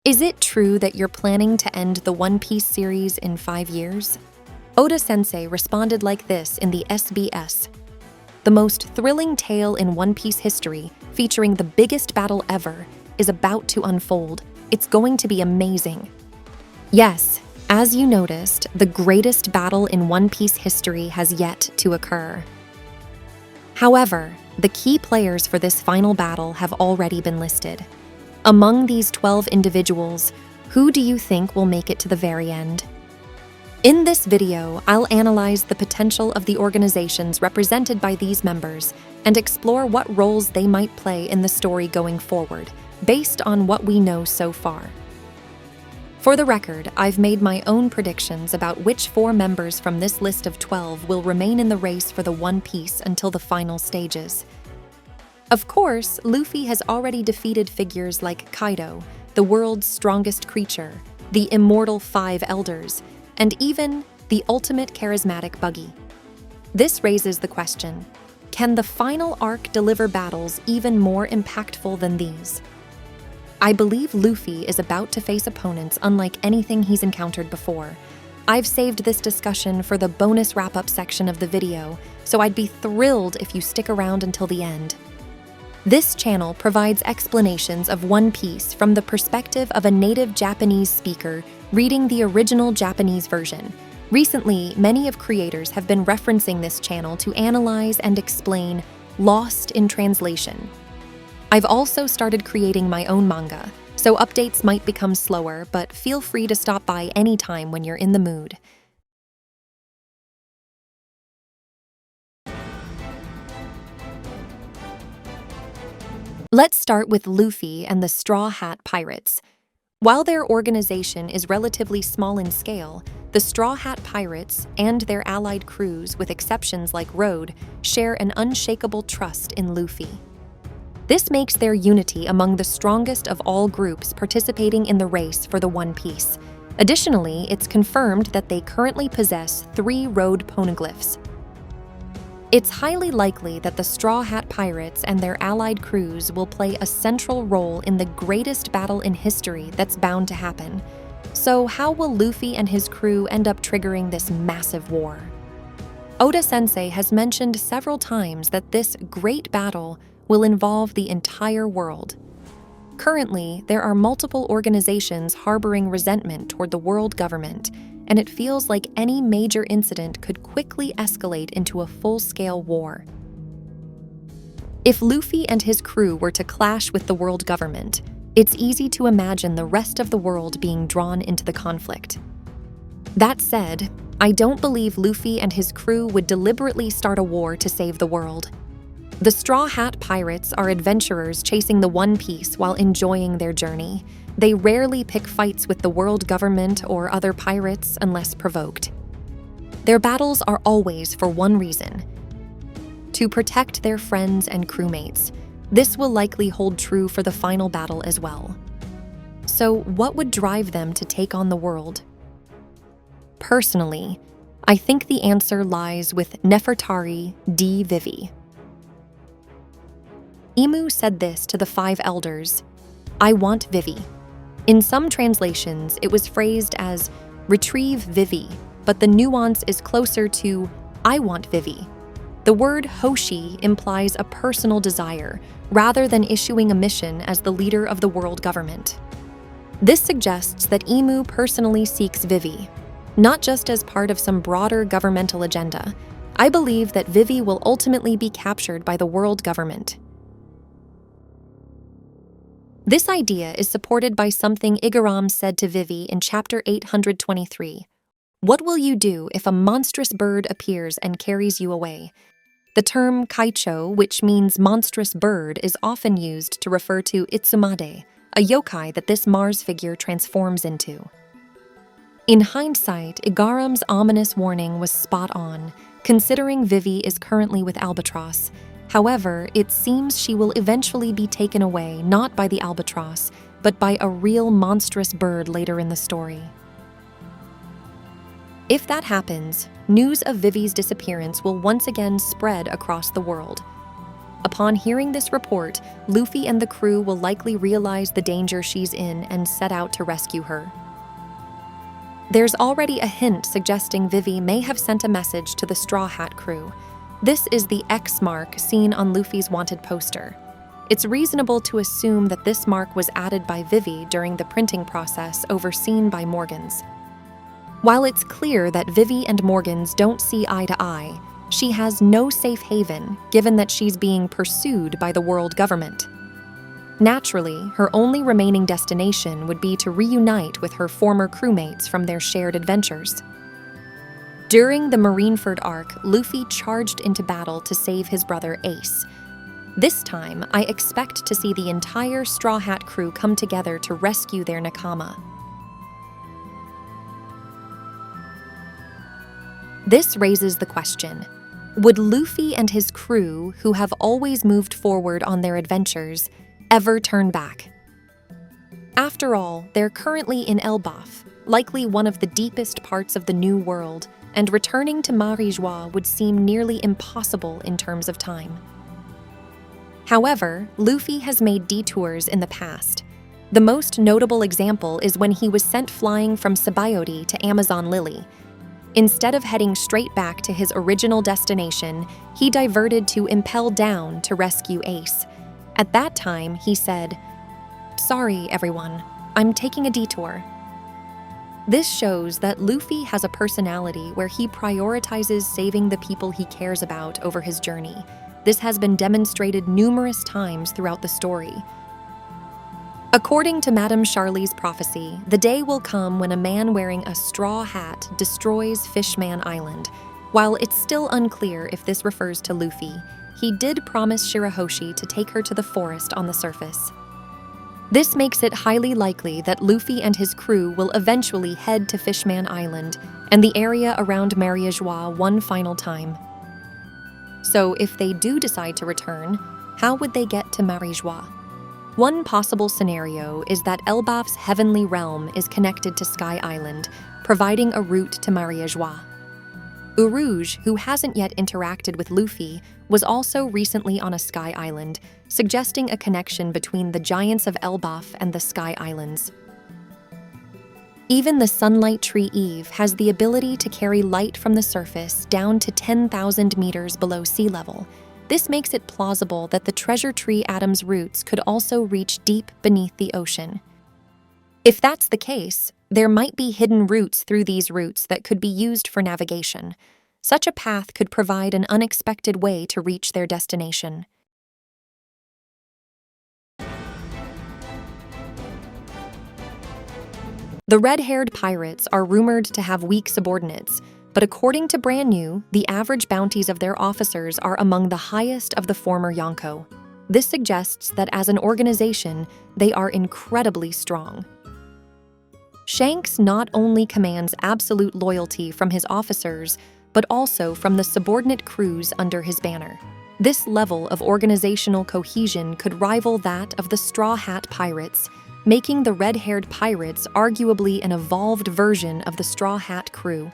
Is it true that you're planning to end the One Piece series in 5 years? Oda-sensei responded like this in the SBS. The most thrilling tale in One Piece history, featuring the biggest battle ever, is about to unfold. It's going to be amazing. Yes, as you noticed, the greatest battle in One Piece history has yet to occur. However, the key players for this final battle have already been listed. Among these 12 individuals, who do you think will make it to the very end? In this video, I'll analyze the potential of the organizations represented by these members and explore what roles they might play in the story going forward, based on what we know so far. For the record, I've made my own predictions about which 4 members from this list of 12 will remain in the race for the One Piece until the final stages. Of course, Luffy has already defeated figures like Kaido, the world's strongest creature, the immortal 5 elders, and even the ultimate charismatic Buggy. This raises the question, can the final arc deliver battles even more impactful than these? I believe Luffy is about to face opponents unlike anything he's encountered before. I've saved this discussion for the bonus wrap-up section of the video, so I'd be thrilled if you stick around until the end. This channel provides explanations of One Piece from the perspective of a native Japanese speaker reading the original Japanese version. Recently, many of creators have been referencing this channel to analyze and explain Lost in Translation. I've also started creating my own manga, so updates might become slower, but feel free to stop by anytime when you're in the mood. Let's start with Luffy and the Straw Hat Pirates. While their organization is relatively small in scale, the Straw Hat Pirates and their allied crews, with exceptions like Road, share an unshakable trust in Luffy. This makes their unity among the strongest of all groups participating in the race for the One Piece. Additionally, it's confirmed that they currently possess 3 Road poneglyphs. It's highly likely that the Straw Hat Pirates and their allied crews will play a central role in the greatest battle in history that's bound to happen. So how will Luffy and his crew end up triggering this massive war? Oda-sensei has mentioned several times that this great battle will involve the entire world. Currently, there are multiple organizations harboring resentment toward the world government, and it feels like any major incident could quickly escalate into a full-scale war. If Luffy and his crew were to clash with the world government, it's easy to imagine the rest of the world being drawn into the conflict. That said, I don't believe Luffy and his crew would deliberately start a war to save the world. The Straw Hat Pirates are adventurers chasing the One Piece while enjoying their journey. They rarely pick fights with the world government or other pirates unless provoked. Their battles are always for one reason: to protect their friends and crewmates. This will likely hold true for the final battle as well. So, what would drive them to take on the world? Personally, I think the answer lies with Nefertari D. Vivi. Imu said this to the 5 elders: "I want Vivi." In some translations, it was phrased as "retrieve Vivi," but the nuance is closer to "I want Vivi." The word Hoshi implies a personal desire, rather than issuing a mission as the leader of the world government. This suggests that Imu personally seeks Vivi, not just as part of some broader governmental agenda. I believe that Vivi will ultimately be captured by the world government. This idea is supported by something Igaram said to Vivi in chapter 823. What will you do if a monstrous bird appears and carries you away? The term kaicho, which means monstrous bird, is often used to refer to Itsumade, a yokai that this Mars figure transforms into. In hindsight, Igaram's ominous warning was spot on, considering Vivi is currently with Albatross. However, it seems she will eventually be taken away not by the albatross, but by a real monstrous bird later in the story. If that happens, news of Vivi's disappearance will once again spread across the world. Upon hearing this report, Luffy and the crew will likely realize the danger she's in and set out to rescue her. There's already a hint suggesting Vivi may have sent a message to the Straw Hat crew. This is the X mark seen on Luffy's wanted poster. It's reasonable to assume that this mark was added by Vivi during the printing process overseen by Morgans. While it's clear that Vivi and Morgans don't see eye to eye, she has no safe haven given that she's being pursued by the world government. Naturally, her only remaining destination would be to reunite with her former crewmates from their shared adventures. During the Marineford arc, Luffy charged into battle to save his brother Ace. This time, I expect to see the entire Straw Hat crew come together to rescue their nakama. This raises the question, would Luffy and his crew, who have always moved forward on their adventures, ever turn back? After all, they're currently in Elbaf, likely one of the deepest parts of the New World, and returning to Marijois would seem nearly impossible in terms of time. However, Luffy has made detours in the past. The most notable example is when he was sent flying from Sabaody to Amazon Lily. Instead of heading straight back to his original destination, he diverted to Impel Down to rescue Ace. At that time, he said, "Sorry, everyone, I'm taking a detour." This shows that Luffy has a personality where he prioritizes saving the people he cares about over his journey. This has been demonstrated numerous times throughout the story. According to Madame Charlie's prophecy, the day will come when a man wearing a straw hat destroys Fishman Island. While it's still unclear if this refers to Luffy, he did promise Shirahoshi to take her to the forest on the surface. This makes it highly likely that Luffy and his crew will eventually head to Fishman Island and the area around Marijois one final time. So if they do decide to return, how would they get to Marijois? One possible scenario is that Elbaf's heavenly realm is connected to Sky Island, providing a route to Marijois. Urouge, who hasn't yet interacted with Luffy, was also recently on a Sky Island, suggesting a connection between the Giants of Elbaf and the Sky Islands. Even the Sunlight Tree Eve has the ability to carry light from the surface down to 10,000 meters below sea level. This makes it plausible that the Treasure Tree Atom's roots could also reach deep beneath the ocean. If that's the case, there might be hidden routes through these roots that could be used for navigation. Such a path could provide an unexpected way to reach their destination. The red-haired pirates are rumored to have weak subordinates, but according to Brand New, the average bounties of their officers are among the highest of the former Yonko. This suggests that as an organization, they are incredibly strong. Shanks not only commands absolute loyalty from his officers, but also from the subordinate crews under his banner. This level of organizational cohesion could rival that of the Straw Hat Pirates, making the red-haired pirates arguably an evolved version of the Straw Hat crew.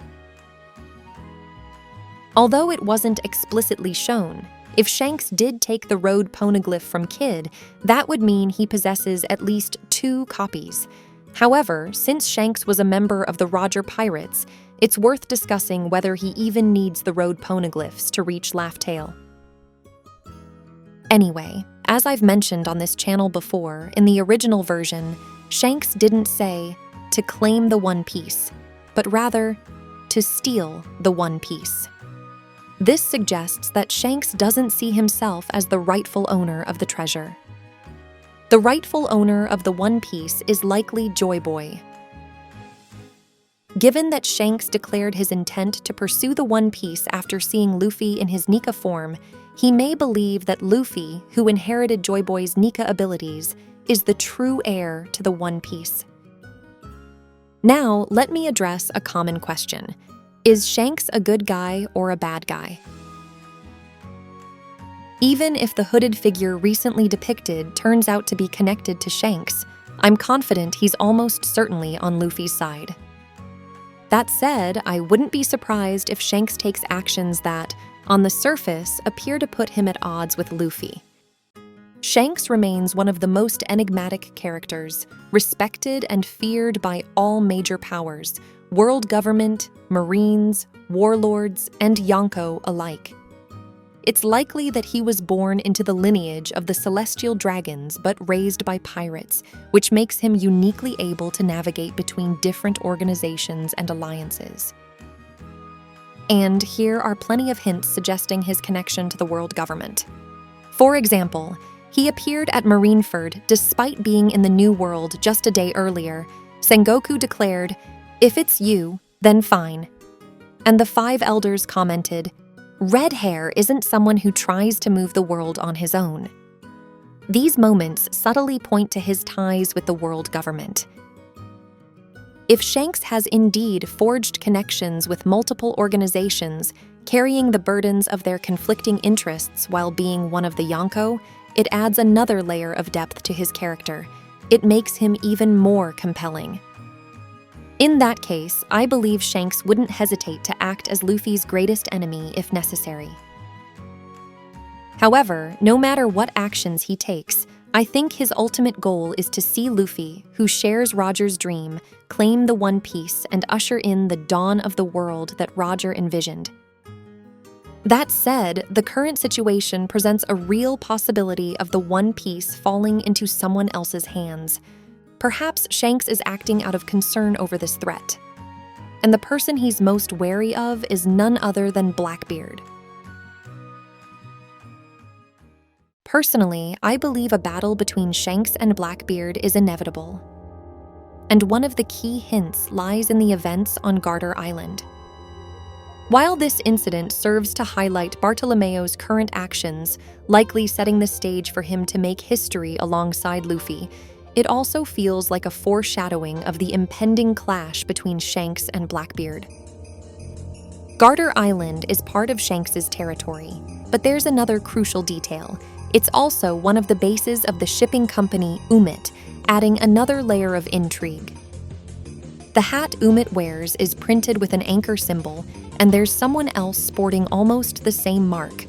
Although it wasn't explicitly shown, if Shanks did take the road poneglyph from Kid, that would mean he possesses at least 2 copies. However, since Shanks was a member of the Roger Pirates, it's worth discussing whether he even needs the road poneglyphs to reach Laugh Tale. Anyway, as I've mentioned on this channel before, in the original version, Shanks didn't say to claim the One Piece, but rather to steal the One Piece. This suggests that Shanks doesn't see himself as the rightful owner of the treasure. The rightful owner of the One Piece is likely Joy Boy. Given that Shanks declared his intent to pursue the One Piece after seeing Luffy in his Nika form, he may believe that Luffy, who inherited Joy Boy's Nika abilities, is the true heir to the One Piece. Now, let me address a common question. Is Shanks a good guy or a bad guy? Even if the hooded figure recently depicted turns out to be connected to Shanks, I'm confident he's almost certainly on Luffy's side. That said, I wouldn't be surprised if Shanks takes actions that, on the surface, appear to put him at odds with Luffy. Shanks remains one of the most enigmatic characters, respected and feared by all major powers, world government, marines, warlords, and Yonko alike. It's likely that he was born into the lineage of the celestial dragons but raised by pirates, which makes him uniquely able to navigate between different organizations and alliances. And here are plenty of hints suggesting his connection to the world government. For example, he appeared at Marineford despite being in the New World just a day earlier. Sengoku declared, "If it's you, then fine." And the five elders commented, "Red Hair isn't someone who tries to move the world on his own." These moments subtly point to his ties with the world government. If Shanks has indeed forged connections with multiple organizations, carrying the burdens of their conflicting interests while being one of the Yonko, it adds another layer of depth to his character. It makes him even more compelling. In that case, I believe Shanks wouldn't hesitate to act as Luffy's greatest enemy if necessary. However, no matter what actions he takes, I think his ultimate goal is to see Luffy, who shares Roger's dream, claim the One Piece and usher in the dawn of the world that Roger envisioned. That said, the current situation presents a real possibility of the One Piece falling into someone else's hands. Perhaps Shanks is acting out of concern over this threat. And the person he's most wary of is none other than Blackbeard. Personally, I believe a battle between Shanks and Blackbeard is inevitable. And one of the key hints lies in the events on Garter Island. While this incident serves to highlight Bartolomeo's current actions, likely setting the stage for him to make history alongside Luffy, it also feels like a foreshadowing of the impending clash between Shanks and Blackbeard. Garter Island is part of Shanks's territory, but there's another crucial detail. It's also one of the bases of the shipping company Umit, adding another layer of intrigue. The hat Umit wears is printed with an anchor symbol, and there's someone else sporting almost the same mark.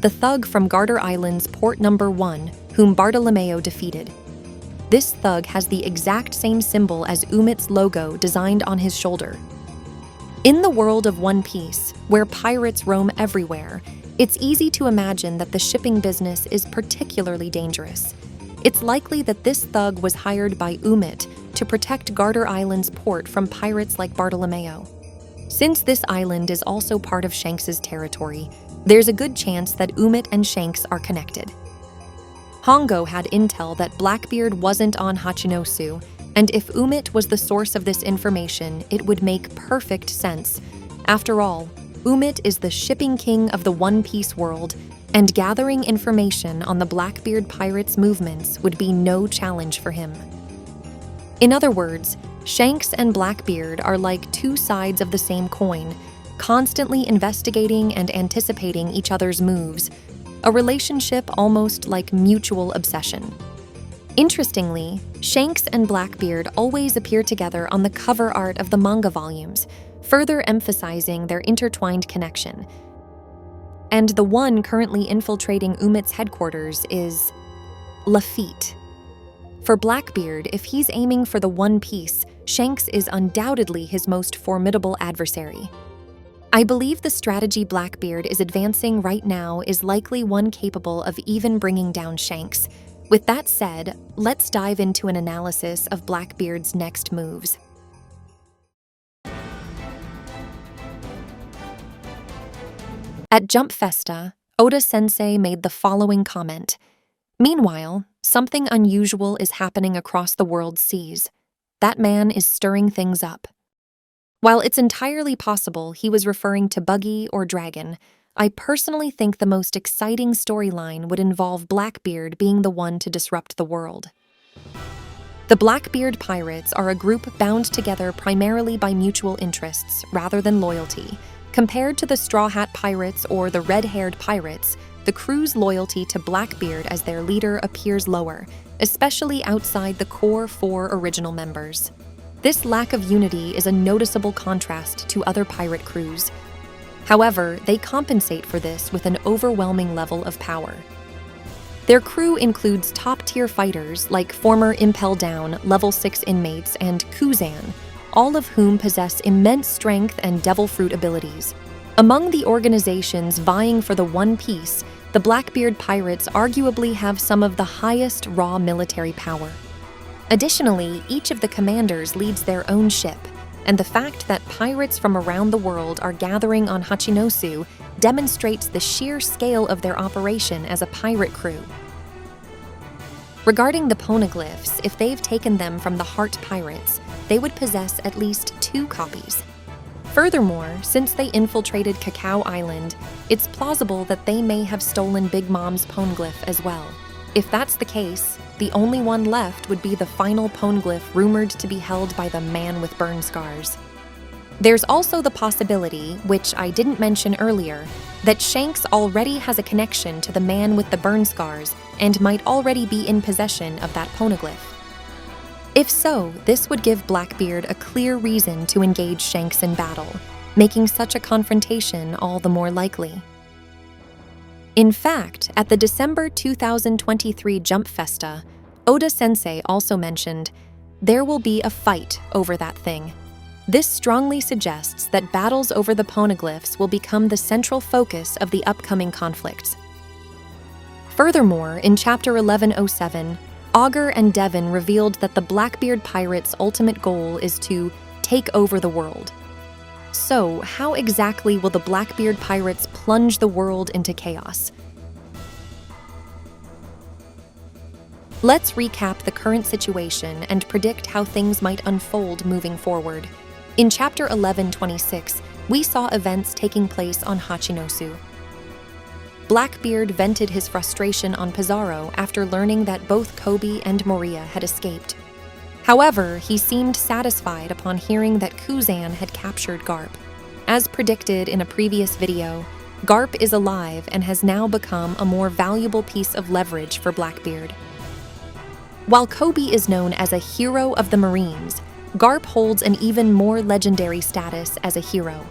The thug from Garter Island's Port Number 1, whom Bartolomeo defeated. This thug has the exact same symbol as Umit's logo designed on his shoulder. In the world of One Piece, where pirates roam everywhere, it's easy to imagine that the shipping business is particularly dangerous. It's likely that this thug was hired by Umit to protect Garter Island's port from pirates like Bartolomeo. Since this island is also part of Shanks's territory, there's a good chance that Umit and Shanks are connected. Hongo had intel that Blackbeard wasn't on Hachinosu, and if Umit was the source of this information, it would make perfect sense. After all, Umit is the shipping king of the One Piece world, and gathering information on the Blackbeard Pirates' movements would be no challenge for him. In other words, Shanks and Blackbeard are like two sides of the same coin, constantly investigating and anticipating each other's moves, a relationship almost like mutual obsession. Interestingly, Shanks and Blackbeard always appear together on the cover art of the manga volumes, further emphasizing their intertwined connection. And the one currently infiltrating Umit's headquarters is Lafitte. For Blackbeard, if he's aiming for the One Piece, Shanks is undoubtedly his most formidable adversary. I believe the strategy Blackbeard is advancing right now is likely one capable of even bringing down Shanks. With that said, let's dive into an analysis of Blackbeard's next moves. At Jump Festa, Oda-sensei made the following comment. Meanwhile, something unusual is happening across the world's seas. That man is stirring things up. While it's entirely possible he was referring to Buggy or Dragon, I personally think the most exciting storyline would involve Blackbeard being the one to disrupt the world. The Blackbeard Pirates are a group bound together primarily by mutual interests rather than loyalty. Compared to the Straw Hat Pirates or the Red-Haired Pirates, the crew's loyalty to Blackbeard as their leader appears lower, especially outside the core 4 original members. This lack of unity is a noticeable contrast to other pirate crews. However, they compensate for this with an overwhelming level of power. Their crew includes top-tier fighters like former Impel Down Level 6 inmates and Kuzan, all of whom possess immense strength and devil fruit abilities. Among the organizations vying for the One Piece, the Blackbeard Pirates arguably have some of the highest raw military power. Additionally, each of the commanders leads their own ship, and the fact that pirates from around the world are gathering on Hachinosu demonstrates the sheer scale of their operation as a pirate crew. Regarding the poneglyphs, if they've taken them from the Heart Pirates, they would possess at least 2 copies. Furthermore, since they infiltrated Cacao Island, it's plausible that they may have stolen Big Mom's poneglyph as well. If that's the case, the only one left would be the final poneglyph rumored to be held by the man with burn scars. There's also the possibility, which I didn't mention earlier, that Shanks already has a connection to the man with the burn scars and might already be in possession of that poneglyph. If so, this would give Blackbeard a clear reason to engage Shanks in battle, making such a confrontation all the more likely. In fact, at the December 2023 Jump Festa, Oda-sensei also mentioned, "There will be a fight over that thing." This strongly suggests that battles over the poneglyphs will become the central focus of the upcoming conflicts. Furthermore, in Chapter 1107, Augur and Devon revealed that the Blackbeard Pirates' ultimate goal is to take over the world. So, how exactly will the Blackbeard Pirates plunge the world into chaos? Let's recap the current situation and predict how things might unfold moving forward. In Chapter 1126, we saw events taking place on Hachinosu. Blackbeard vented his frustration on Pizarro after learning that both Kobe and Moria had escaped. However, he seemed satisfied upon hearing that Kuzan had captured Garp. As predicted in a previous video, Garp is alive and has now become a more valuable piece of leverage for Blackbeard. While Kobe is known as a hero of the Marines, Garp holds an even more legendary status as a hero.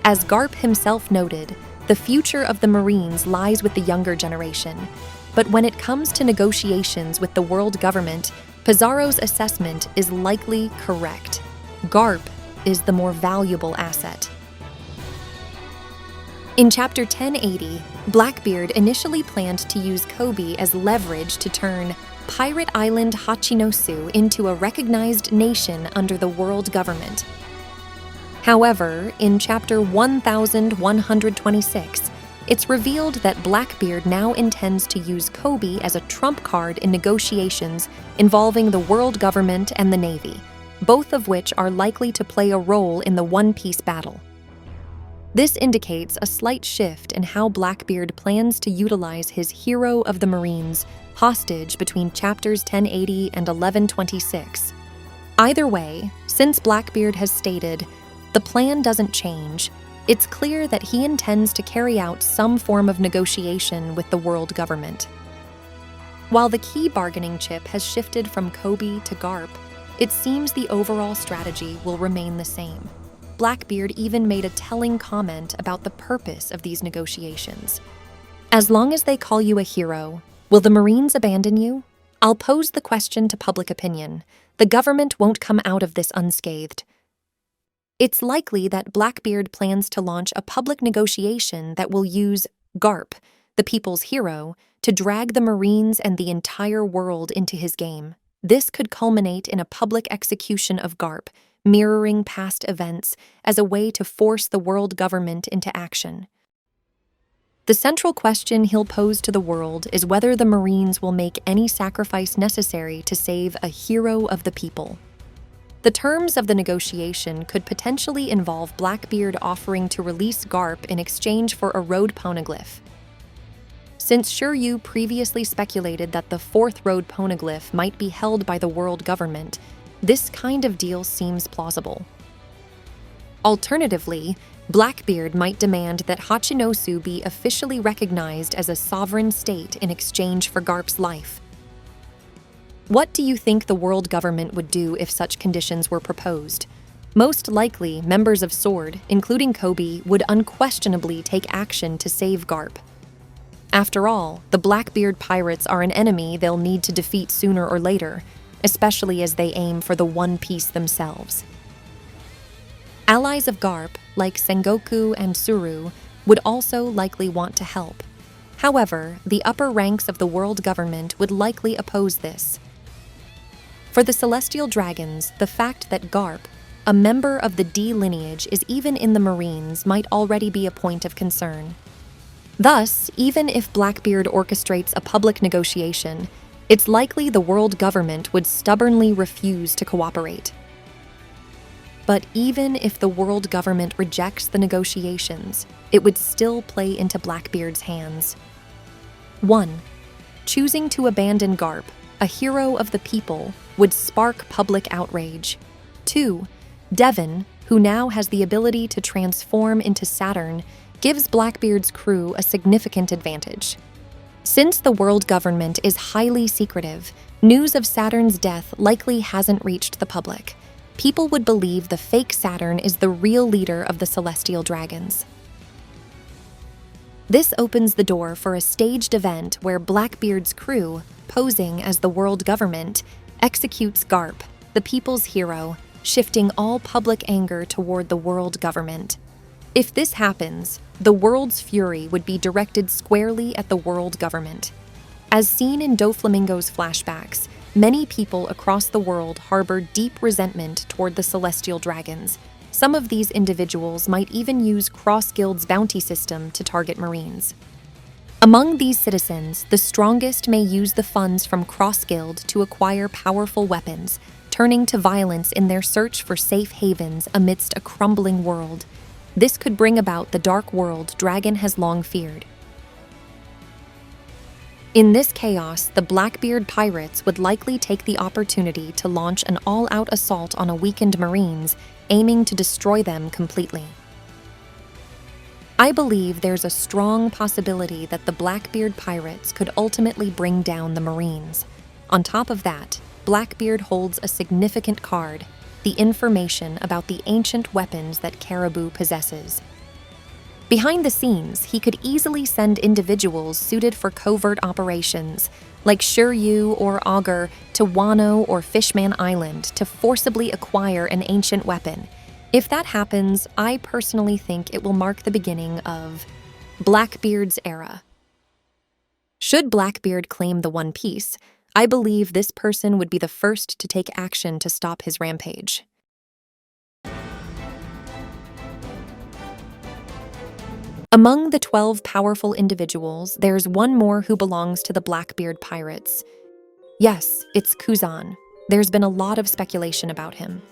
As Garp himself noted, the future of the Marines lies with the younger generation, but when it comes to negotiations with the world government, Pizarro's assessment is likely correct. Garp is the more valuable asset. In Chapter 1080, Blackbeard initially planned to use Kobe as leverage to turn Pirate Island Hachinosu into a recognized nation under the world government. However, in Chapter 1126, it's revealed that Blackbeard now intends to use Kobe as a trump card in negotiations involving the world government and the Navy, both of which are likely to play a role in the One Piece battle. This indicates a slight shift in how Blackbeard plans to utilize his Hero of the Marines hostage between Chapters 1080 and 1126. Either way, since Blackbeard has stated, the plan doesn't change, it's clear that he intends to carry out some form of negotiation with the world government. While the key bargaining chip has shifted from Kobe to Garp, it seems the overall strategy will remain the same. Blackbeard even made a telling comment about the purpose of these negotiations. As long as they call you a hero, will the Marines abandon you? I'll pose the question to public opinion. The government won't come out of this unscathed. It's likely that Blackbeard plans to launch a public negotiation that will use Garp, the people's hero, to drag the Marines and the entire world into his game. This could culminate in a public execution of Garp, mirroring past events as a way to force the world government into action. The central question he'll pose to the world is whether the Marines will make any sacrifice necessary to save a hero of the people. The terms of the negotiation could potentially involve Blackbeard offering to release Garp in exchange for a road poneglyph. Since Shiryu previously speculated that the fourth road poneglyph might be held by the world government, this kind of deal seems plausible. Alternatively, Blackbeard might demand that Hachinosu be officially recognized as a sovereign state in exchange for Garp's life. What do you think the world government would do if such conditions were proposed? Most likely, members of Sword, including Kobe, would unquestionably take action to save Garp. After all, the Blackbeard Pirates are an enemy they'll need to defeat sooner or later, especially as they aim for the One Piece themselves. Allies of Garp, like Sengoku and Suru, would also likely want to help. However, the upper ranks of the world government would likely oppose this. For the Celestial Dragons, the fact that Garp, a member of the D lineage, is even in the Marines might already be a point of concern. Thus, even if Blackbeard orchestrates a public negotiation, it's likely the world government would stubbornly refuse to cooperate. But even if the world government rejects the negotiations, it would still play into Blackbeard's hands. 1. Choosing to abandon Garp, a hero of the people, would spark public outrage. 2. Devon, who now has the ability to transform into Saturn, gives Blackbeard's crew a significant advantage. Since the world government is highly secretive, news of Saturn's death likely hasn't reached the public. People would believe the fake Saturn is the real leader of the Celestial Dragons. This opens the door for a staged event where Blackbeard's crew, posing as the world government, executes Garp, the people's hero, shifting all public anger toward the world government. If this happens, the world's fury would be directed squarely at the world government. As seen in Doflamingo's flashbacks, many people across the world harbor deep resentment toward the Celestial Dragons. Some of these individuals might even use Cross Guild's bounty system to target Marines. Among these citizens, the strongest may use the funds from Cross Guild to acquire powerful weapons, turning to violence in their search for safe havens amidst a crumbling world. This could bring about the dark world Dragon has long feared. In this chaos, the Blackbeard Pirates would likely take the opportunity to launch an all-out assault on a weakened Marines, aiming to destroy them completely. I believe there's a strong possibility that the Blackbeard Pirates could ultimately bring down the Marines. On top of that, Blackbeard holds a significant card, the information about the ancient weapons that Caribou possesses. Behind the scenes, he could easily send individuals suited for covert operations, like Shiryu or Augur, to Wano or Fishman Island to forcibly acquire an ancient weapon. If that happens, I personally think it will mark the beginning of Blackbeard's era. Should Blackbeard claim the One Piece, I believe this person would be the first to take action to stop his rampage. Among the 12 powerful individuals, there's one more who belongs to the Blackbeard Pirates. Yes, it's Kuzan. There's been a lot of speculation about him.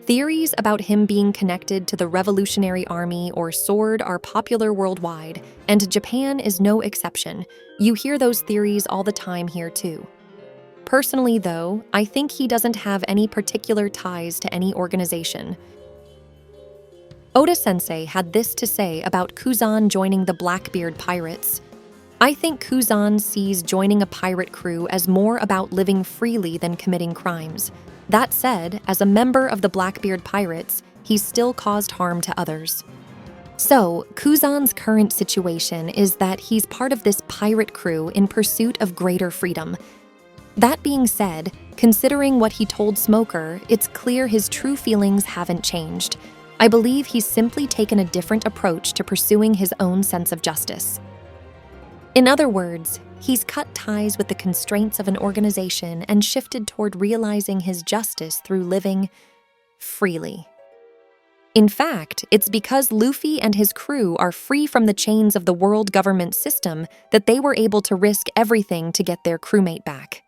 Theories about him being connected to the Revolutionary Army or Sword are popular worldwide, and Japan is no exception. You hear those theories all the time here too. Personally, though, I think he doesn't have any particular ties to any organization. Oda-sensei had this to say about Kuzan joining the Blackbeard Pirates. I think Kuzan sees joining a pirate crew as more about living freely than committing crimes. That said, as a member of the Blackbeard Pirates, he's still caused harm to others. So, Kuzan's current situation is that he's part of this pirate crew in pursuit of greater freedom. That being said, considering what he told Smoker, it's clear his true feelings haven't changed. I believe he's simply taken a different approach to pursuing his own sense of justice. In other words, he's cut ties with the constraints of an organization and shifted toward realizing his justice through living freely. In fact, it's because Luffy and his crew are free from the chains of the world government system that they were able to risk everything to get their crewmate back.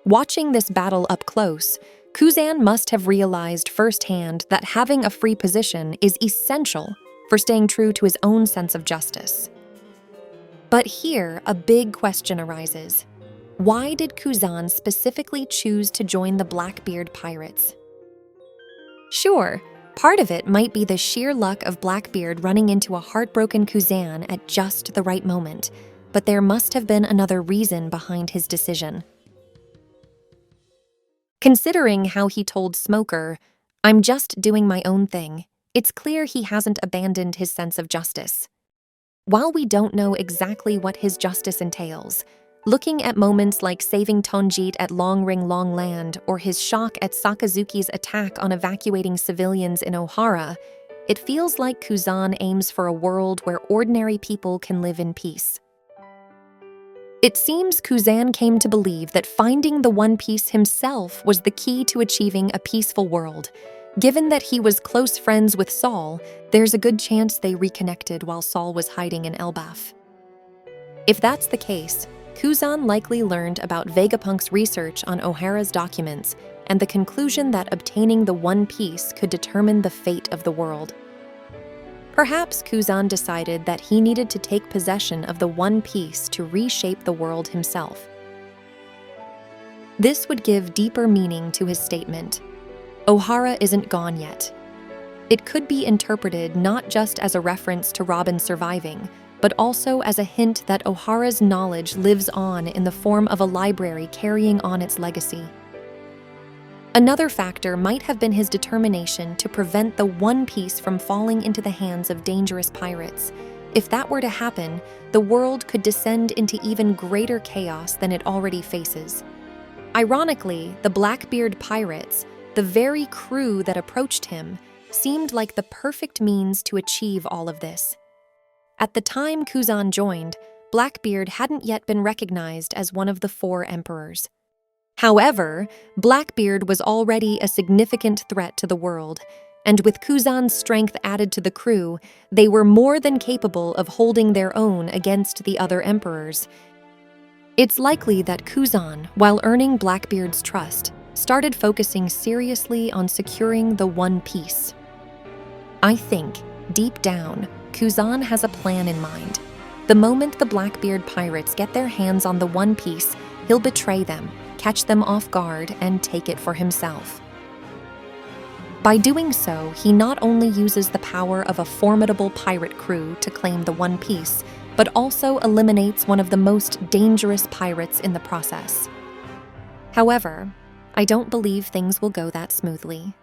Watching this battle up close, Kuzan must have realized firsthand that having a free position is essential for staying true to his own sense of justice. But here, a big question arises. Why did Kuzan specifically choose to join the Blackbeard Pirates? Sure, part of it might be the sheer luck of Blackbeard running into a heartbroken Kuzan at just the right moment, but there must have been another reason behind his decision. Considering how he told Smoker, I'm just doing my own thing. It's clear he hasn't abandoned his sense of justice. While we don't know exactly what his justice entails, looking at moments like saving Tonjit at Long Ring Long Land or his shock at Sakazuki's attack on evacuating civilians in Ohara, it feels like Kuzan aims for a world where ordinary people can live in peace. It seems Kuzan came to believe that finding the One Piece himself was the key to achieving a peaceful world. Given that he was close friends with Saul, there's a good chance they reconnected while Saul was hiding in Elbaf. If that's the case, Kuzan likely learned about Vegapunk's research on O'Hara's documents and the conclusion that obtaining the One Piece could determine the fate of the world. Perhaps Kuzan decided that he needed to take possession of the One Piece to reshape the world himself. This would give deeper meaning to his statement, "O'Hara isn't gone yet." It could be interpreted not just as a reference to Robin surviving, but also as a hint that O'Hara's knowledge lives on in the form of a library carrying on its legacy. Another factor might have been his determination to prevent the One Piece from falling into the hands of dangerous pirates. If that were to happen, the world could descend into even greater chaos than it already faces. Ironically, the Blackbeard Pirates, the very crew that approached him, seemed like the perfect means to achieve all of this. At the time Kuzan joined, Blackbeard hadn't yet been recognized as one of the 4 emperors. However, Blackbeard was already a significant threat to the world, and with Kuzan's strength added to the crew, they were more than capable of holding their own against the other emperors. It's likely that Kuzan, while earning Blackbeard's trust, started focusing seriously on securing the One Piece. I think, deep down, Kuzan has a plan in mind. The moment the Blackbeard Pirates get their hands on the One Piece, he'll betray them, catch them off guard, and take it for himself. By doing so, he not only uses the power of a formidable pirate crew to claim the One Piece, but also eliminates one of the most dangerous pirates in the process. However, I don't believe things will go that smoothly.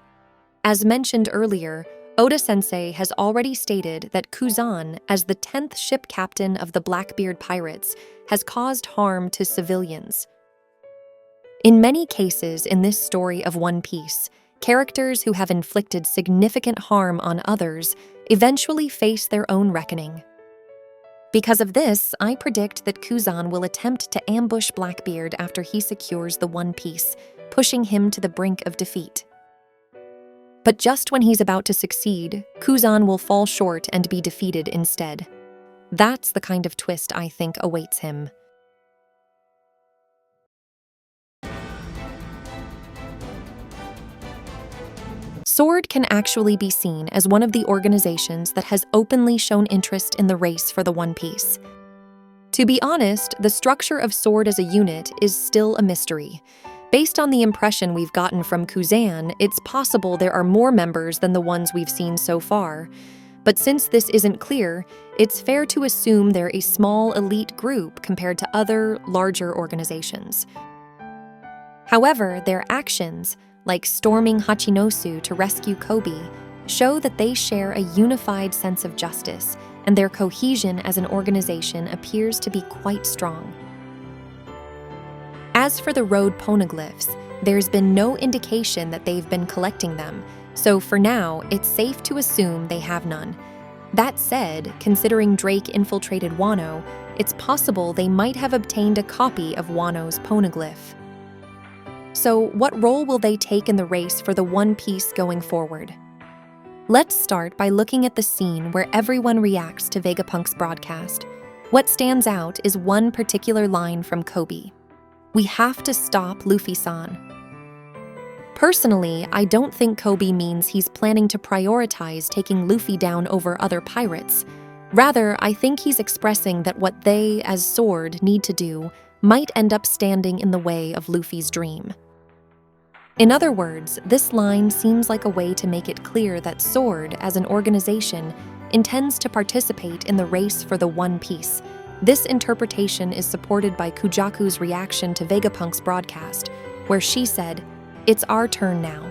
As mentioned earlier, Oda-sensei has already stated that Kuzan, as the 10th ship captain of the Blackbeard Pirates, has caused harm to civilians. In many cases in this story of One Piece, characters who have inflicted significant harm on others eventually face their own reckoning. Because of this, I predict that Kuzan will attempt to ambush Blackbeard after he secures the One Piece, pushing him to the brink of defeat. But just when he's about to succeed, Kuzan will fall short and be defeated instead. That's the kind of twist I think awaits him. SWORD can actually be seen as one of the organizations that has openly shown interest in the race for the One Piece. To be honest, the structure of SWORD as a unit is still a mystery. Based on the impression we've gotten from Kuzan, it's possible there are more members than the ones we've seen so far. But since this isn't clear, it's fair to assume they're a small elite group compared to other, larger organizations. However, their actions, like storming Hachinosu to rescue Kobe, show that they share a unified sense of justice, and their cohesion as an organization appears to be quite strong. As for the road poneglyphs, there's been no indication that they've been collecting them, so for now, it's safe to assume they have none. That said, considering Drake infiltrated Wano, it's possible they might have obtained a copy of Wano's poneglyph. So, what role will they take in the race for the One Piece going forward? Let's start by looking at the scene where everyone reacts to Vegapunk's broadcast. What stands out is one particular line from Kobe. "We have to stop Luffy-san." Personally, I don't think Kobe means he's planning to prioritize taking Luffy down over other pirates. Rather, I think he's expressing that what they, as SWORD, need to do might end up standing in the way of Luffy's dream. In other words, this line seems like a way to make it clear that SWORD, as an organization, intends to participate in the race for the One Piece. This interpretation is supported by Kujaku's reaction to Vegapunk's broadcast, where she said, "It's our turn now."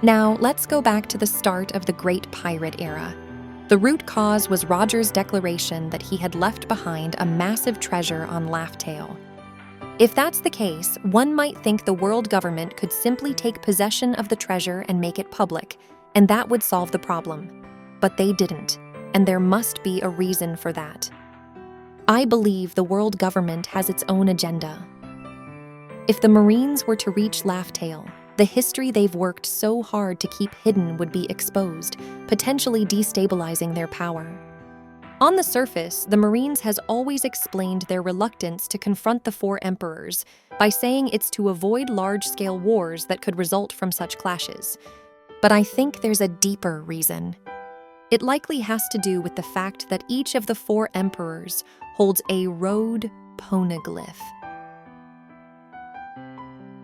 Now, let's go back to the start of the Great Pirate Era. The root cause was Roger's declaration that he had left behind a massive treasure on Laugh Tale. If that's the case, one might think the world government could simply take possession of the treasure and make it public, and that would solve the problem. But they didn't, and there must be a reason for that. I believe the world government has its own agenda. If the Marines were to reach Laugh Tale, the history they've worked so hard to keep hidden would be exposed, potentially destabilizing their power. On the surface, the Marines has always explained their reluctance to confront the Four Emperors by saying it's to avoid large-scale wars that could result from such clashes. But I think there's a deeper reason. It likely has to do with the fact that each of the Four Emperors holds a road poneglyph.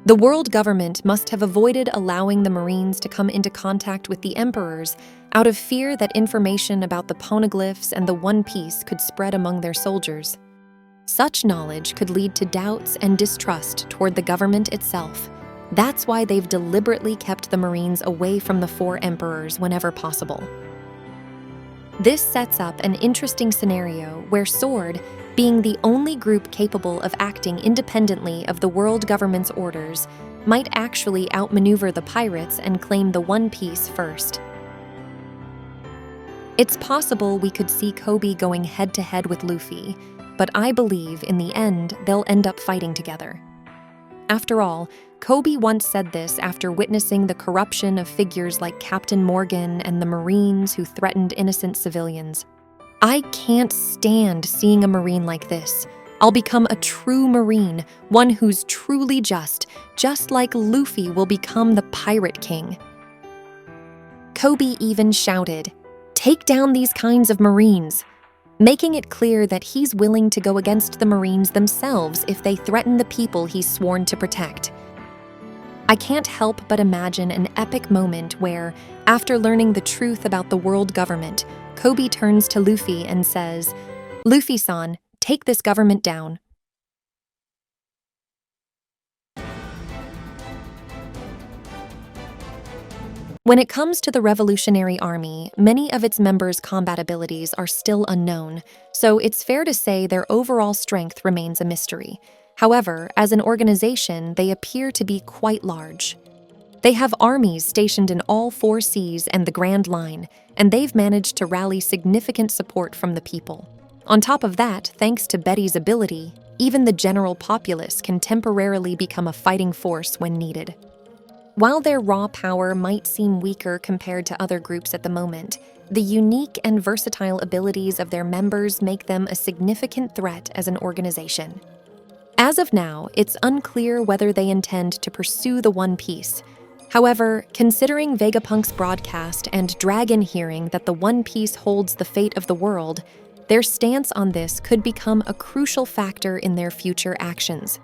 The world government must have avoided allowing the Marines to come into contact with the emperors out of fear that information about the poneglyphs and the One Piece could spread among their soldiers. Such knowledge could lead to doubts and distrust toward the government itself. That's why they've deliberately kept the Marines away from the Four Emperors whenever possible. This sets up an interesting scenario where Sword, being the only group capable of acting independently of the world government's orders, might actually outmaneuver the pirates and claim the One Piece first. It's possible we could see Kobe going head-to-head with Luffy, but I believe in the end they'll end up fighting together. After all, Kobe once said this after witnessing the corruption of figures like Captain Morgan and the Marines who threatened innocent civilians. I can't stand seeing a Marine like this. I'll become a true Marine, one who's truly just like Luffy will become the Pirate King. Kobe even shouted, "Take down these kinds of Marines," making it clear that he's willing to go against the Marines themselves if they threaten the people he's sworn to protect. I can't help but imagine an epic moment where, after learning the truth about the world government, Kobe turns to Luffy and says, "Luffy-san, take this government down." When it comes to the Revolutionary Army, many of its members' combat abilities are still unknown, so it's fair to say their overall strength remains a mystery. However, as an organization, they appear to be quite large. They have armies stationed in all four seas and the Grand Line, and they've managed to rally significant support from the people. On top of that, thanks to Betty's ability, even the general populace can temporarily become a fighting force when needed. While their raw power might seem weaker compared to other groups at the moment, the unique and versatile abilities of their members make them a significant threat as an organization. As of now, it's unclear whether they intend to pursue the One Piece. However, considering Vegapunk's broadcast and Dragon hearing that the One Piece holds the fate of the world, their stance on this could become a crucial factor in their future actions.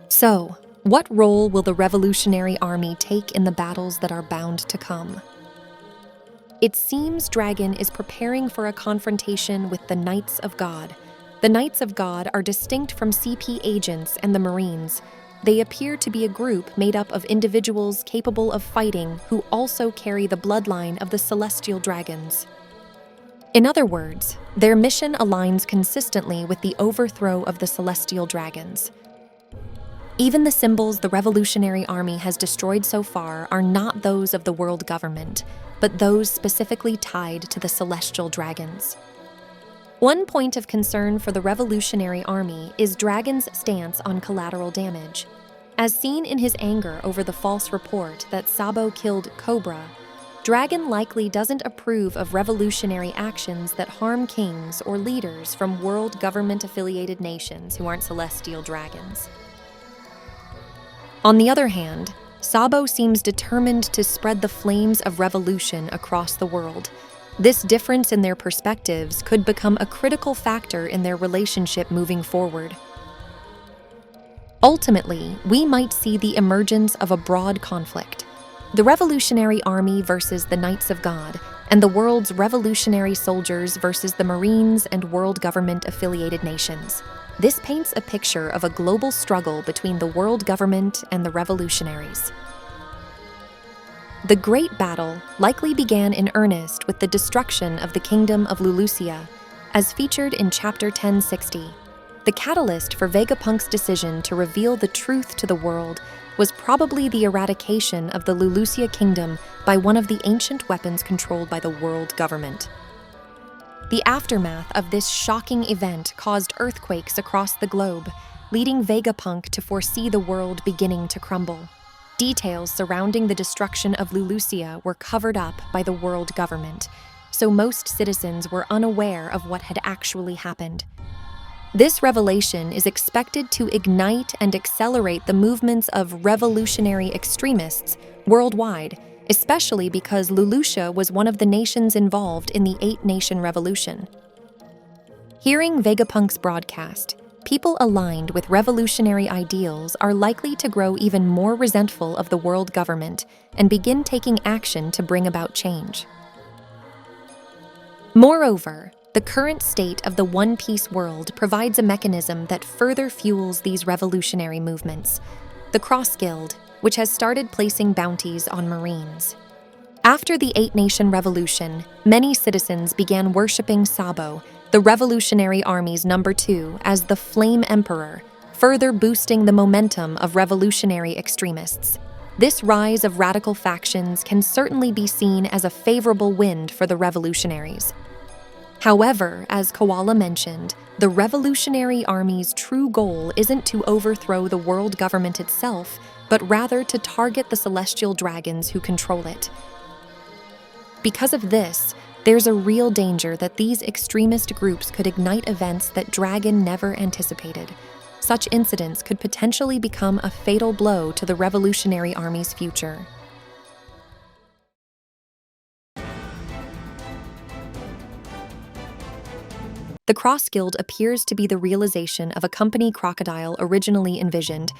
So, what role will the Revolutionary Army take in the battles that are bound to come? It seems Dragon is preparing for a confrontation with the Knights of God. The Knights of God are distinct from CP agents and the Marines. They appear to be a group made up of individuals capable of fighting who also carry the bloodline of the celestial dragons. In other words, their mission aligns consistently with the overthrow of the celestial dragons. Even the symbols the Revolutionary Army has destroyed so far are not those of the world government, but those specifically tied to the celestial dragons. One point of concern for the Revolutionary Army is Dragon's stance on collateral damage. As seen in his anger over the false report that Sabo killed Cobra, Dragon likely doesn't approve of revolutionary actions that harm kings or leaders from world government-affiliated nations who aren't celestial dragons. On the other hand, Sabo seems determined to spread the flames of revolution across the world. This difference in their perspectives could become a critical factor in their relationship moving forward. Ultimately, we might see the emergence of a broad conflict: the Revolutionary Army versus the Knights of God, and the world's revolutionary soldiers versus the Marines and world government-affiliated nations. This paints a picture of a global struggle between the world government and the revolutionaries. The Great Battle likely began in earnest with the destruction of the Kingdom of Lulusia, as featured in Chapter 1060. The catalyst for Vegapunk's decision to reveal the truth to the world was probably the eradication of the Lulusia Kingdom by one of the ancient weapons controlled by the world government. The aftermath of this shocking event caused earthquakes across the globe, leading Vegapunk to foresee the world beginning to crumble. Details surrounding the destruction of Lulusia were covered up by the world government, so most citizens were unaware of what had actually happened. This revelation is expected to ignite and accelerate the movements of revolutionary extremists worldwide, especially because Lulusia was one of the nations involved in the Eight-Nation Revolution. Hearing Vegapunk's broadcast, people aligned with revolutionary ideals are likely to grow even more resentful of the world government and begin taking action to bring about change. Moreover, the current state of the One Piece world provides a mechanism that further fuels these revolutionary movements: the Cross Guild, which has started placing bounties on Marines. After the Eight-Nation Revolution, many citizens began worshipping Sabo, the Revolutionary Army's number 2, as the Flame Emperor, further boosting the momentum of revolutionary extremists. This rise of radical factions can certainly be seen as a favorable wind for the revolutionaries. However, as Koala mentioned, the Revolutionary Army's true goal isn't to overthrow the world government itself, but rather to target the celestial dragons who control it. Because of this, there's a real danger that these extremist groups could ignite events that Dragon never anticipated. Such incidents could potentially become a fatal blow to the Revolutionary Army's future. The Cross Guild appears to be the realization of a company Crocodile originally envisioned.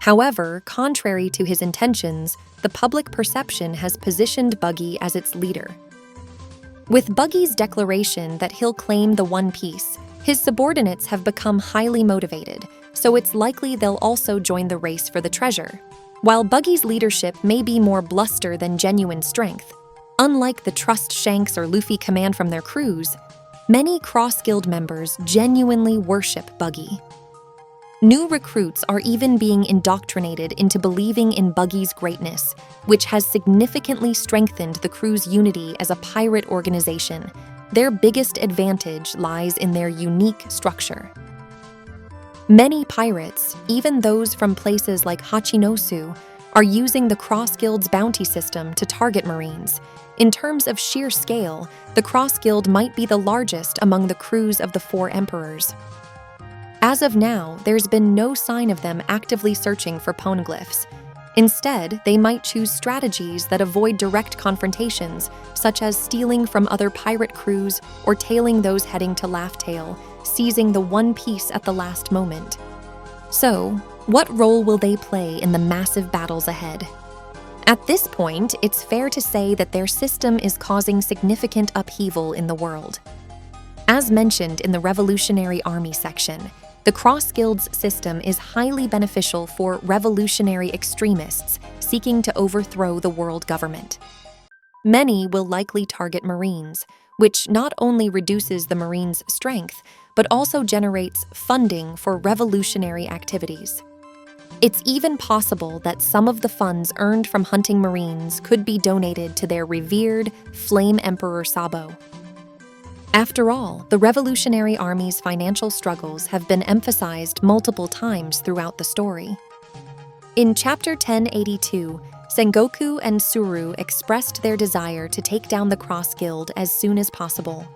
However, contrary to his intentions, the public perception has positioned Buggy as its leader. With Buggy's declaration that he'll claim the One Piece, his subordinates have become highly motivated, so it's likely they'll also join the race for the treasure. While Buggy's leadership may be more bluster than genuine strength, unlike the trust Shanks or Luffy command from their crews, many Cross Guild members genuinely worship Buggy. New recruits are even being indoctrinated into believing in Buggy's greatness, which has significantly strengthened the crew's unity as a pirate organization. Their biggest advantage lies in their unique structure. Many pirates, even those from places like Hachinosu, are using the Cross Guild's bounty system to target Marines. In terms of sheer scale, the Cross Guild might be the largest among the crews of the Four Emperors. As of now, there's been no sign of them actively searching for poneglyphs. Instead, they might choose strategies that avoid direct confrontations, such as stealing from other pirate crews or tailing those heading to Laugh Tale, seizing the One Piece at the last moment. So, what role will they play in the massive battles ahead? At this point, it's fair to say that their system is causing significant upheaval in the world. As mentioned in the Revolutionary Army section, the Cross Guild's system is highly beneficial for revolutionary extremists seeking to overthrow the world government. Many will likely target Marines, which not only reduces the Marines' strength, but also generates funding for revolutionary activities. It's even possible that some of the funds earned from hunting Marines could be donated to their revered Flame Emperor Sabo. After all, the Revolutionary Army's financial struggles have been emphasized multiple times throughout the story. In Chapter 1082, Sengoku and Suru expressed their desire to take down the Cross Guild as soon as possible.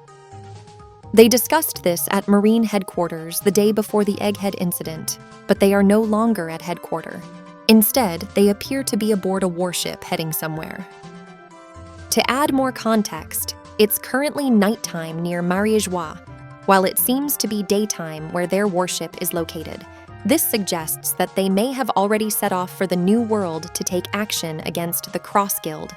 They discussed this at Marine headquarters the day before the Egghead incident, but they are no longer at headquarters. Instead, they appear to be aboard a warship heading somewhere. To add more context, it's currently nighttime near Mariajois, while it seems to be daytime where their warship is located. This suggests that they may have already set off for the New World to take action against the Cross Guild.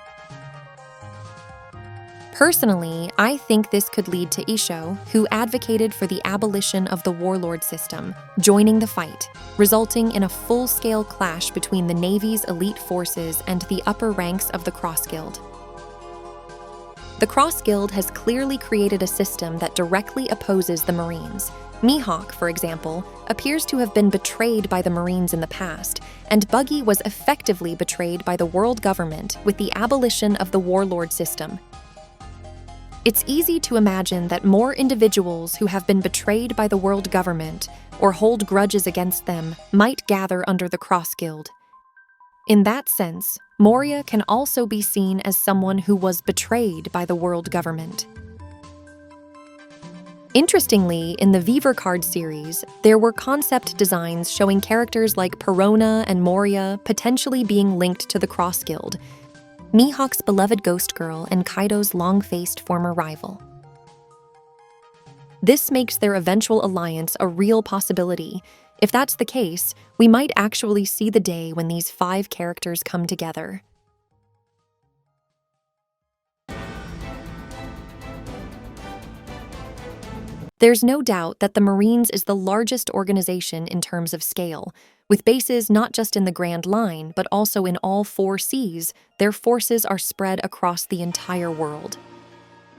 Personally, I think this could lead to Isho, who advocated for the abolition of the warlord system, joining the fight, resulting in a full-scale clash between the Navy's elite forces and the upper ranks of the Cross Guild. The Cross Guild has clearly created a system that directly opposes the Marines. Mihawk, for example, appears to have been betrayed by the Marines in the past, and Buggy was effectively betrayed by the world government with the abolition of the warlord system. It's easy to imagine that more individuals who have been betrayed by the world government or hold grudges against them might gather under the Cross Guild. In that sense, Moria can also be seen as someone who was betrayed by the world government. Interestingly, in the Weaver Card series, there were concept designs showing characters like Perona and Moria potentially being linked to the Cross Guild, Mihawk's beloved ghost girl and Kaido's long-faced former rival. This makes their eventual alliance a real possibility. If that's the case, we might actually see the day when these 5 characters come together. There's no doubt that the Marines is the largest organization in terms of scale. With bases not just in the Grand Line, but also in all 4 seas, their forces are spread across the entire world.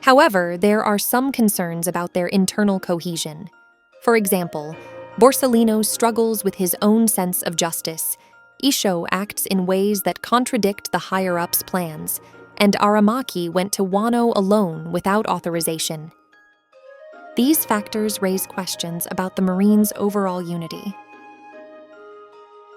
However, there are some concerns about their internal cohesion. For example, Borsalino struggles with his own sense of justice, Isho acts in ways that contradict the higher-ups' plans, and Aramaki went to Wano alone without authorization. These factors raise questions about the Marines' overall unity.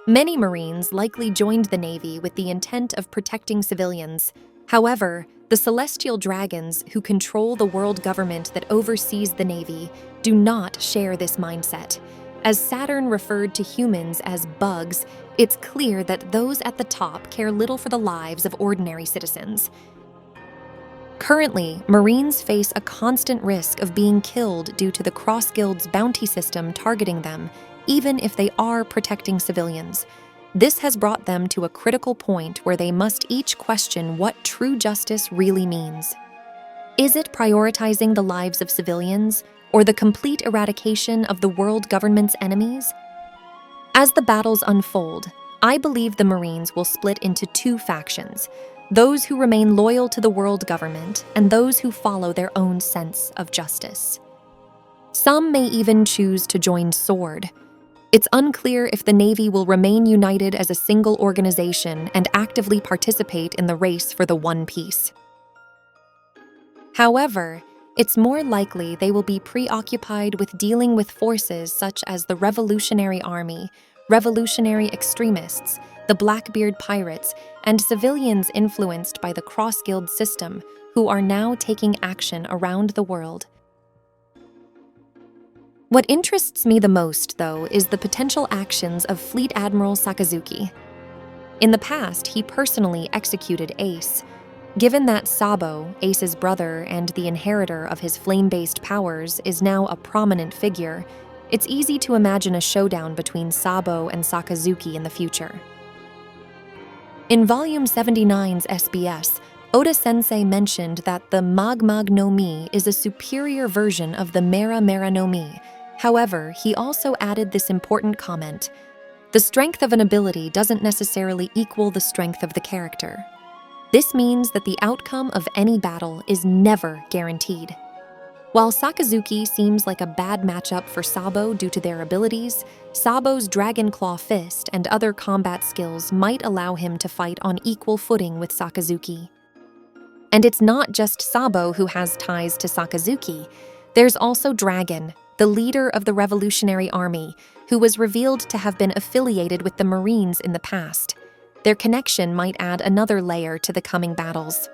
Many Marines likely joined the Navy with the intent of protecting civilians. However, the Celestial Dragons, who control the world government that oversees the Navy, do not share this mindset. As Saturn referred to humans as bugs, it's clear that those at the top care little for the lives of ordinary citizens. Currently, Marines face a constant risk of being killed due to the Cross Guild's bounty system targeting them, even if they are protecting civilians. This has brought them to a critical point where they must each question what true justice really means. Is it prioritizing the lives of civilians, or the complete eradication of the world government's enemies? As the battles unfold, I believe the Marines will split into 2 factions: those who remain loyal to the world government and those who follow their own sense of justice. Some may even choose to join SWORD. It's unclear if the Navy will remain united as a single organization and actively participate in the race for the One Piece. However, it's more likely they will be preoccupied with dealing with forces such as the Revolutionary Army, revolutionary extremists, the Blackbeard Pirates, and civilians influenced by the Cross Guild system, who are now taking action around the world. What interests me the most, though, is the potential actions of Fleet Admiral Sakazuki. In the past, he personally executed Ace. Given that Sabo, Ace's brother and the inheritor of his flame-based powers, is now a prominent figure, it's easy to imagine a showdown between Sabo and Sakazuki in the future. In Volume 79's SBS, Oda-sensei mentioned that the Mag no Mi is a superior version of the Mera no Mi. However, he also added this important comment: the strength of an ability doesn't necessarily equal the strength of the character. This means that the outcome of any battle is never guaranteed. While Sakazuki seems like a bad matchup for Sabo due to their abilities, Sabo's Dragon Claw Fist and other combat skills might allow him to fight on equal footing with Sakazuki. And it's not just Sabo who has ties to Sakazuki. There's also Dragon, the leader of the Revolutionary Army, who was revealed to have been affiliated with the Marines in the past. Their connection might add another layer to the coming battles.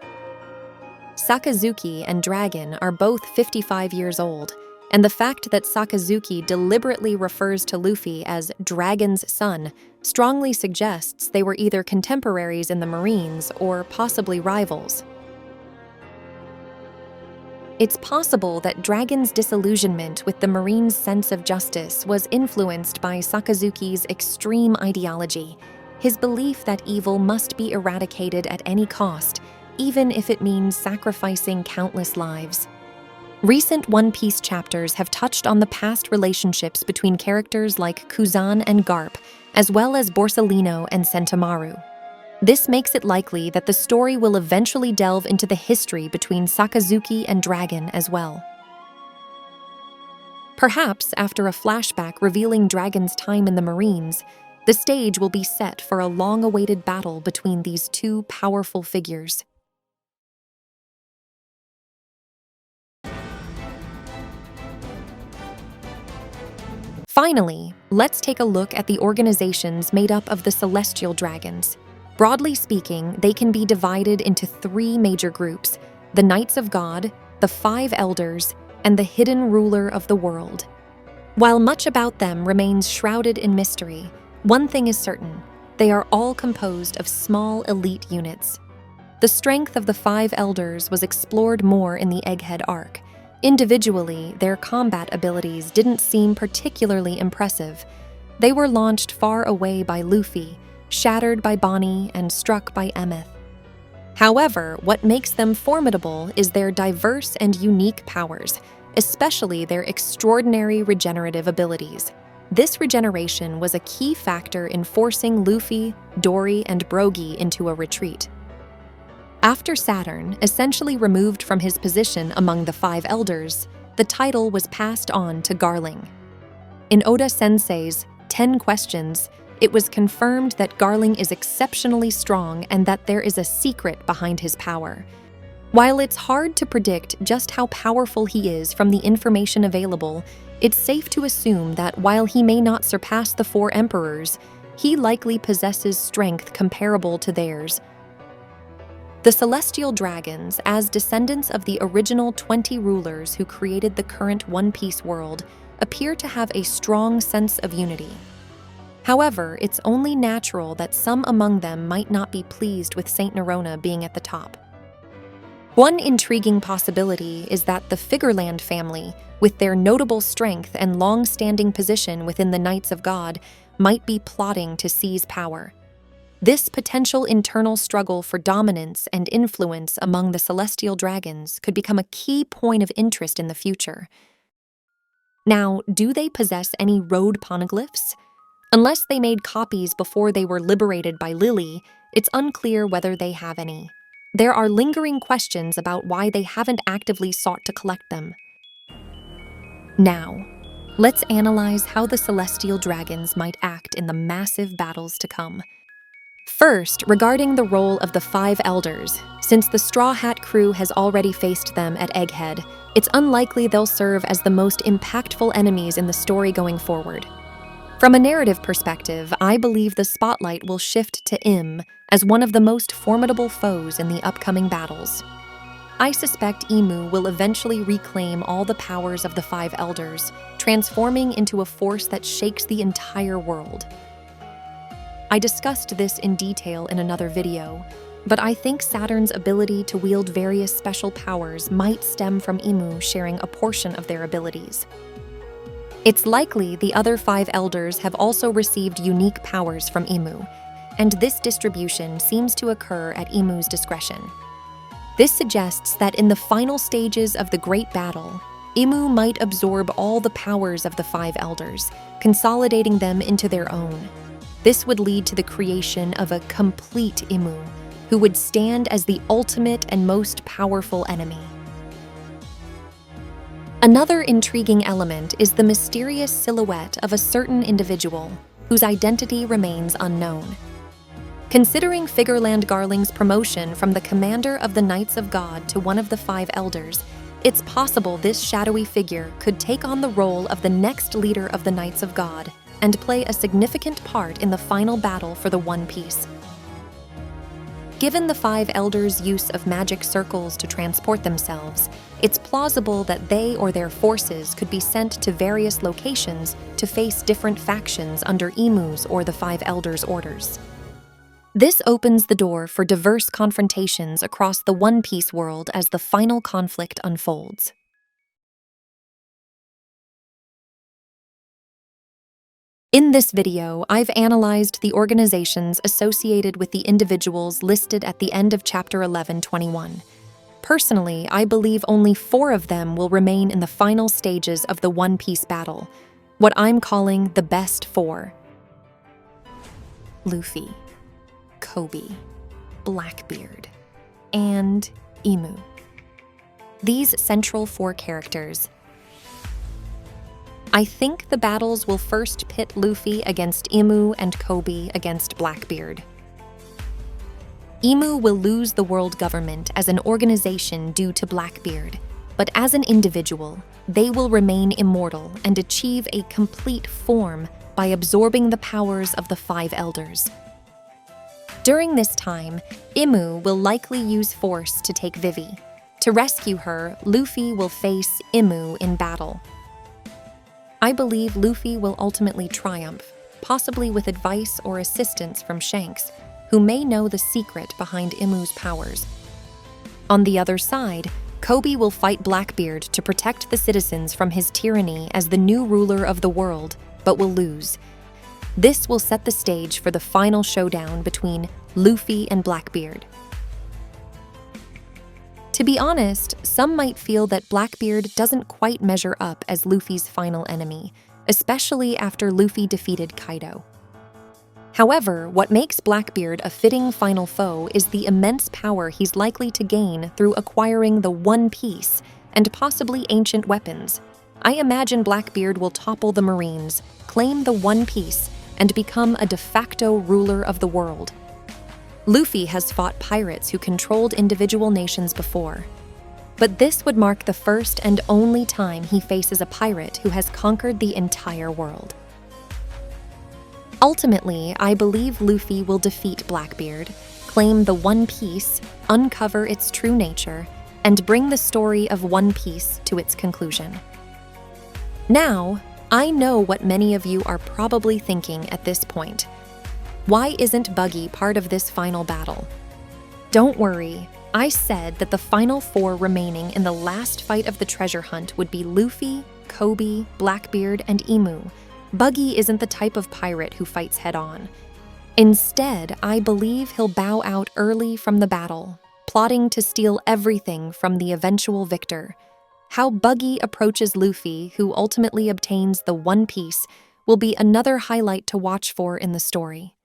Sakazuki and Dragon are both 55 years old, and the fact that Sakazuki deliberately refers to Luffy as Dragon's son strongly suggests they were either contemporaries in the Marines or possibly rivals. It's possible that Dragon's disillusionment with the Marines' sense of justice was influenced by Sakazuki's extreme ideology, his belief that evil must be eradicated at any cost, even if it means sacrificing countless lives. Recent One Piece chapters have touched on the past relationships between characters like Kuzan and Garp, as well as Borsalino and Sentomaru. This makes it likely that the story will eventually delve into the history between Sakazuki and Dragon as well. Perhaps after a flashback revealing Dragon's time in the Marines, the stage will be set for a long-awaited battle between these two powerful figures. Finally, let's take a look at the organizations made up of the Celestial Dragons. Broadly speaking, they can be divided into three major groups: the Knights of God, the Five Elders, and the Hidden Ruler of the World. While much about them remains shrouded in mystery, one thing is certain: they are all composed of small elite units. The strength of the Five Elders was explored more in the Egghead arc. Individually, their combat abilities didn't seem particularly impressive. They were launched far away by Luffy, shattered by Bonnie, and struck by Emeth. However, what makes them formidable is their diverse and unique powers, especially their extraordinary regenerative abilities. This regeneration was a key factor in forcing Luffy, Dory, and Brogy into a retreat. After Saturn essentially removed from his position among the Five Elders, the title was passed on to Garling. In Oda Sensei's 10 Questions, it was confirmed that Garling is exceptionally strong and that there is a secret behind his power. While it's hard to predict just how powerful he is from the information available, it's safe to assume that while he may not surpass the Four Emperors, he likely possesses strength comparable to theirs. The Celestial Dragons, as descendants of the original 20 rulers who created the current One Piece world, appear to have a strong sense of unity. However, it's only natural that some among them might not be pleased with Saint Nerona being at the top. One intriguing possibility is that the Figureland family, with their notable strength and long-standing position within the Knights of God, might be plotting to seize power. This potential internal struggle for dominance and influence among the Celestial Dragons could become a key point of interest in the future. Now, do they possess any road poneglyphs? Unless they made copies before they were liberated by Lily, it's unclear whether they have any. There are lingering questions about why they haven't actively sought to collect them. Now, let's analyze how the Celestial Dragons might act in the massive battles to come. First, regarding the role of the Five Elders, since the Straw Hat crew has already faced them at Egghead, it's unlikely they'll serve as the most impactful enemies in the story going forward. From a narrative perspective, I believe the spotlight will shift to Im as one of the most formidable foes in the upcoming battles. I suspect Imu will eventually reclaim all the powers of the Five Elders, transforming into a force that shakes the entire world. I discussed this in detail in another video, but I think Saturn's ability to wield various special powers might stem from Imu sharing a portion of their abilities. It's likely the other Five Elders have also received unique powers from Imu, and this distribution seems to occur at Imu's discretion. This suggests that in the final stages of the Great Battle, Imu might absorb all the powers of the Five Elders, consolidating them into their own. This would lead to the creation of a complete Imu, who would stand as the ultimate and most powerful enemy. Another intriguing element is the mysterious silhouette of a certain individual, whose identity remains unknown. Considering Figureland Garling's promotion from the commander of the Knights of God to one of the Five Elders, it's possible this shadowy figure could take on the role of the next leader of the Knights of God and play a significant part in the final battle for the One Piece. Given the Five Elders' use of magic circles to transport themselves, it's plausible that they or their forces could be sent to various locations to face different factions under Imu's or the Five Elders' orders. This opens the door for diverse confrontations across the One Piece world as the final conflict unfolds. In this video, I've analyzed the organizations associated with the individuals listed at the end of Chapter 1121. Personally, I believe only 4 of them will remain in the final stages of the One Piece battle, what I'm calling the best 4. Luffy, Kobe, Blackbeard, and Imu. These central 4 characters. I think the battles will first pit Luffy against Imu and Kobe against Blackbeard. Imu will lose the world government as an organization due to Blackbeard, but as an individual, they will remain immortal and achieve a complete form by absorbing the powers of the 5 elders. During this time, Imu will likely use force to take Vivi. To rescue her, Luffy will face Imu in battle. I believe Luffy will ultimately triumph, possibly with advice or assistance from Shanks, who may know the secret behind Imu's powers. On the other side, Kobe will fight Blackbeard to protect the citizens from his tyranny as the new ruler of the world, but will lose. This will set the stage for the final showdown between Luffy and Blackbeard. To be honest, some might feel that Blackbeard doesn't quite measure up as Luffy's final enemy, especially after Luffy defeated Kaido. However, what makes Blackbeard a fitting final foe is the immense power he's likely to gain through acquiring the One Piece and possibly ancient weapons. I imagine Blackbeard will topple the Marines, claim the One Piece, and become a de facto ruler of the world. Luffy has fought pirates who controlled individual nations before, but this would mark the first and only time he faces a pirate who has conquered the entire world. Ultimately, I believe Luffy will defeat Blackbeard, claim the One Piece, uncover its true nature, and bring the story of One Piece to its conclusion. Now, I know what many of you are probably thinking at this point. Why isn't Buggy part of this final battle? Don't worry, I said that the final 4 remaining in the last fight of the treasure hunt would be Luffy, Kobe, Blackbeard, and Imu. Buggy isn't the type of pirate who fights head-on. Instead, I believe he'll bow out early from the battle, plotting to steal everything from the eventual victor. How Buggy approaches Luffy, who ultimately obtains the One Piece, will be another highlight to watch for in the story.